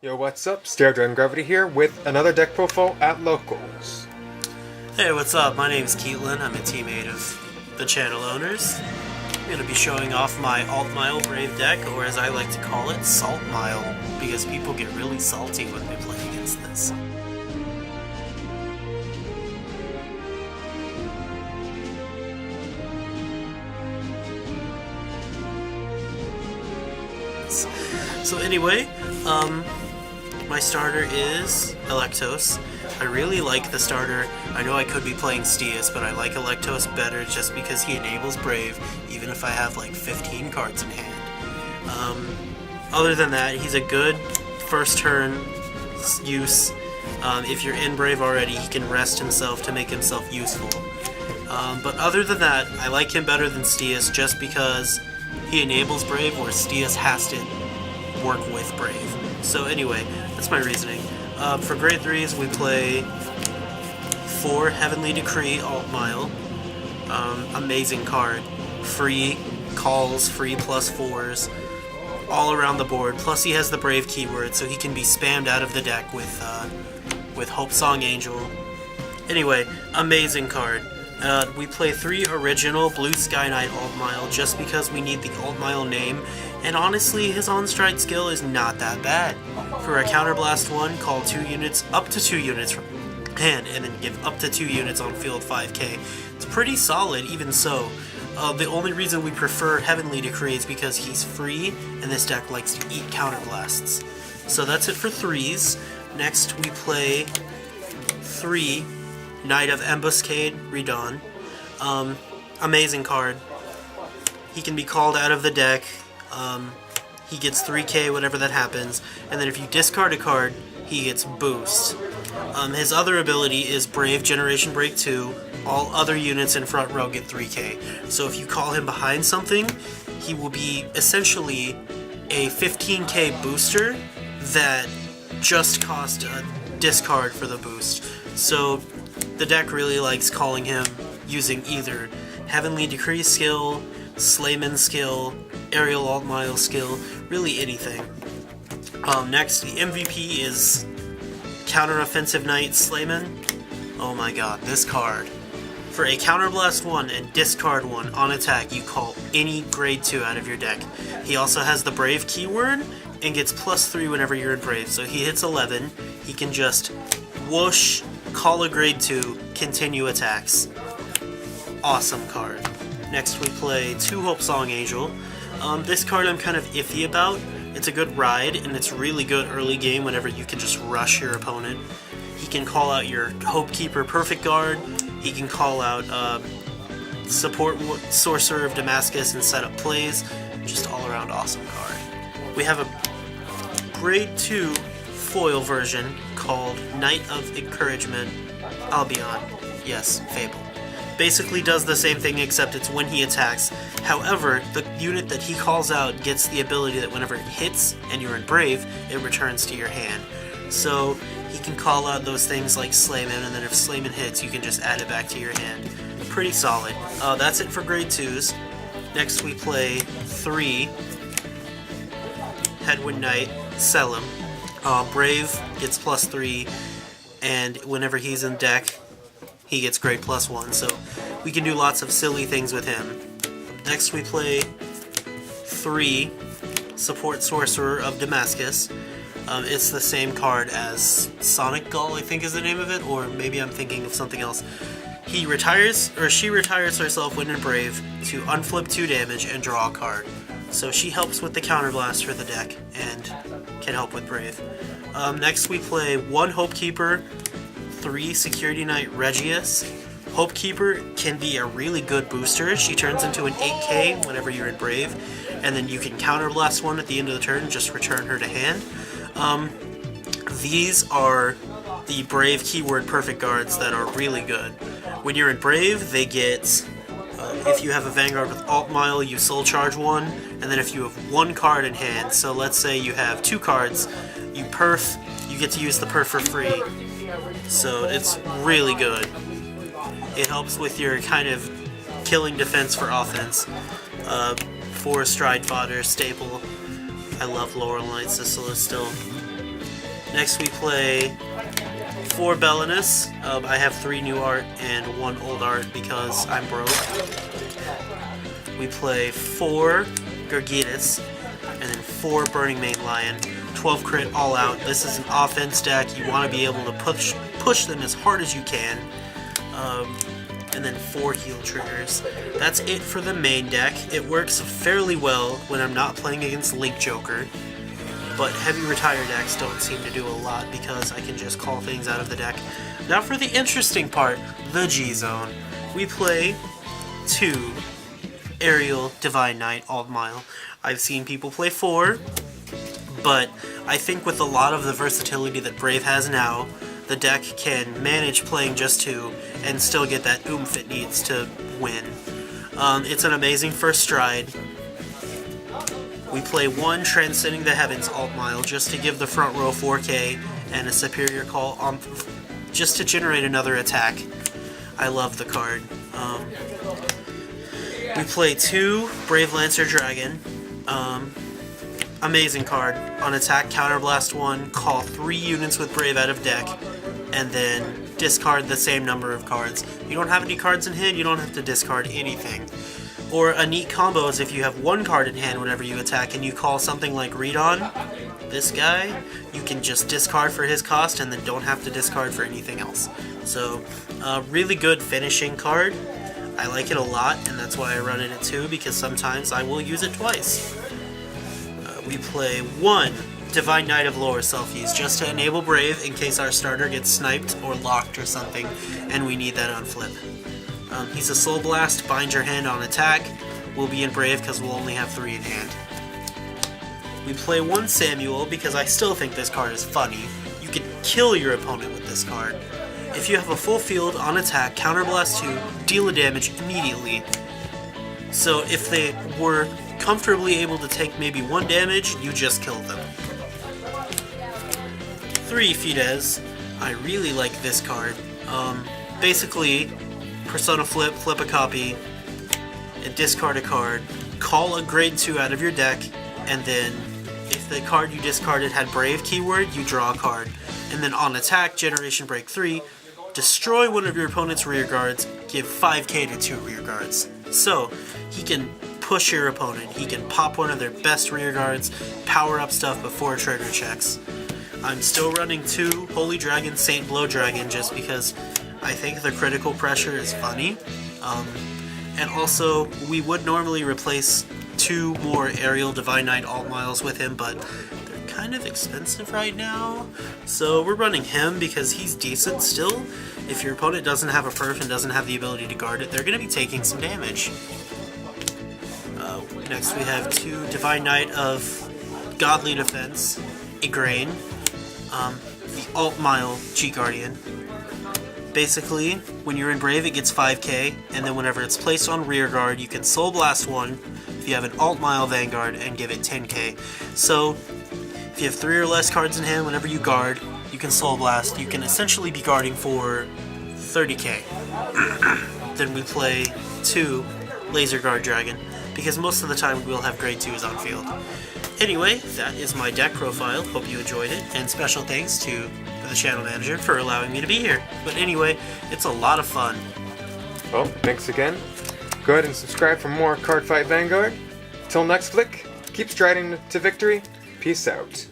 Yo, what's up? StereoDragonGravity here with another deck profile at Locals. Hey, what's up? My name's Keatlin. I'm a teammate of the channel owners. I'm going to be showing off my Altmile Brave deck, or as I like to call it, Saltmile, because people get really salty when they play against this. So anyway, my starter is Alectos. I really like the starter. I know I could be playing Steus, but I like Alectos better just because he enables Brave, even if I have like 15 cards in hand. Other than that, he's a good first turn use. If you're in Brave already, he can rest himself to make himself useful. But other than that, I like him better than Steus just because he enables Brave, where Steus has to work with Brave. So anyway, that's my reasoning. For grade 3s, we play 4 Heavenly Decree Altmile. Amazing card. Free calls, free +4s, all around the board. Plus he has the Brave keyword, so he can be spammed out of the deck with Hopesong Angel. Anyway, amazing card. We play 3 original Blue Sky Knight Altmile just because we need the Altmile name, and honestly, his on-strike skill is not that bad. For a Counterblast 1, call 2 units, up to 2 units from hand, and then give up to 2 units on field 5k. It's pretty solid, even so. The only reason we prefer Heavenly Decree is because he's free, and this deck likes to eat Counterblasts. So that's it for 3s. Next, we play 3 Knight of Ambuscade, Redon. Amazing card. He can be called out of the deck. He gets 3k whenever that happens, and then if you discard a card, he gets boost. His other ability is Brave Generation Break 2. All other units in front row get 3k. So if you call him behind something, he will be essentially a 15k booster that just cost a discard for the boost. So the deck really likes calling him using either Heavenly Decree skill, Suleiman skill, Aerial Altmile skill, really anything. Next, the MVP is Counteroffensive Knight Suleiman. Oh my god, this card. For a Counterblast 1 and discard 1 on attack, you call any grade 2 out of your deck. He also has the Brave keyword and gets +3 whenever you're in Brave, so he hits 11. He can just whoosh, call a grade 2, continue attacks. Awesome card. Next we play 2 Hopesong Angel. This card I'm kind of iffy about. It's a good ride, and it's really good early game whenever you can just rush your opponent. He can call out your Hopekeeper Perfect Guard. He can call out support Sorcerer of Damascus and set up plays. Just all around awesome card. We have a grade 2 foil version called Knight of Encouragement Albion. Yes, Fable. Basically does the same thing, except it's when he attacks. However, the unit that he calls out gets the ability that whenever it hits and you're in Brave, it returns to your hand. So he can call out those things like Suleiman, and then if Suleiman hits, you can just add it back to your hand. Pretty solid. That's it for grade 2s. Next we play 3 Headwind Knight Selim. Brave gets +3, and whenever he's in deck, he gets grade +1, so we can do lots of silly things with him. Next we play 3 Support Sorcerer of Damascus. It's the same card as Sonic Gull, I think is the name of it, or maybe I'm thinking of something else. He retires, or she retires herself when in Brave to unflip 2 damage and draw a card. So she helps with the Counterblast for the deck and can help with Brave. Next we play 1 Hopekeeper, 3 Security Knight Regius. Hopekeeper can be a really good booster. She turns into an 8k whenever you're in Brave, and then you can Counterblast 1 at the end of the turn, just return her to hand. These are the Brave keyword perfect guards that are really good. When you're in Brave, they get, if you have a Vanguard with Altmile, you soul charge 1, and then if you have 1 card in hand, so let's say you have 2 cards, you perf, you get to use the perf for free. So it's really good. It helps with your kind of killing defense for offense. 4 stride fodder, staple. I love Laurel and Sicilus still. Next we play 4 Belenus. I have 3 new art and 1 old art because I'm broke. We play 4 Gurgitus and then 4 Burning Mane Lion. 12 crit all out. This is an offense deck. You want to be able to push them as hard as you can. And then 4 heal triggers. That's it for the main deck. It works fairly well when I'm not playing against Link Joker. But heavy retire decks don't seem to do a lot because I can just call things out of the deck. Now for the interesting part, the G-Zone. We play 2 Aerial Divine Knight Altmile. I've seen people play 4, but I think with a lot of the versatility that Brave has now, the deck can manage playing just 2 and still get that oomph it needs to win. It's an amazing first stride. We play 1 Transcending the Heavens Altmile just to give the front row 4k and a superior call on just to generate another attack. I love the card. We play 2 Brave Lancer Dragon. Amazing card. On attack, counterblast 1, call 3 units with Brave out of deck, and then discard the same number of cards. You don't have any cards in hand, you don't have to discard anything. Or a neat combo is if you have 1 card in hand whenever you attack and you call something like Redon, this guy, you can just discard for his cost and then don't have to discard for anything else. So, really good finishing card. I like it a lot, and that's why I run it at 2, because sometimes I will use it twice. We play 1 Divine Knight of Lower Selfies just to enable Brave in case our starter gets sniped or locked or something, and we need that on flip. He's a Soul Blast, bind your hand on attack. We'll be in Brave because we'll only have 3 in hand. We play 1 Samuel because I still think this card is funny. You can kill your opponent with this card. If you have a full field on attack, counterblast 2, deal a damage immediately. So if they were comfortably able to take maybe 1 damage, you just killed them. 3 Fides. I really like this card. Basically, Persona flip a copy, and discard a card, call a grade 2 out of your deck, and then if the card you discarded had Brave keyword, you draw a card. And then on attack, Generation Break 3, destroy one of your opponent's rear guards, give 5k to 2 rear guards. So, he can push your opponent, he can pop one of their best rear guards, power up stuff before trigger checks. I'm still running 2 Holy Dragon Saint Blow Dragon just because I think the critical pressure is funny. And also, we would normally replace 2 more Aerial Divine Knight Altmiles with him, but they're kind of expensive right now. So we're running him because he's decent still. If your opponent doesn't have a perf and doesn't have the ability to guard it, they're going to be taking some damage. Next we have 2 Divine Knight of Godly Defense, Igraine, the Altmile G-Guardian. Basically, when you're in Brave, it gets 5k, and then whenever it's placed on rear guard, you can Soul Blast 1 if you have an Altmile Vanguard and give it 10k. So, if you have 3 or less cards in hand, whenever you guard, you can Soul Blast. You can essentially be guarding for 30k. Then we play 2 Laser Guard Dragon, because most of the time we'll have grade 2s on field. Anyway, that is my deck profile. Hope you enjoyed it, and special thanks to the channel manager for allowing me to be here. But anyway, it's a lot of fun. Well, thanks again. Go ahead and subscribe for more Cardfight Vanguard. Till next flick, keep striding to victory. Peace out.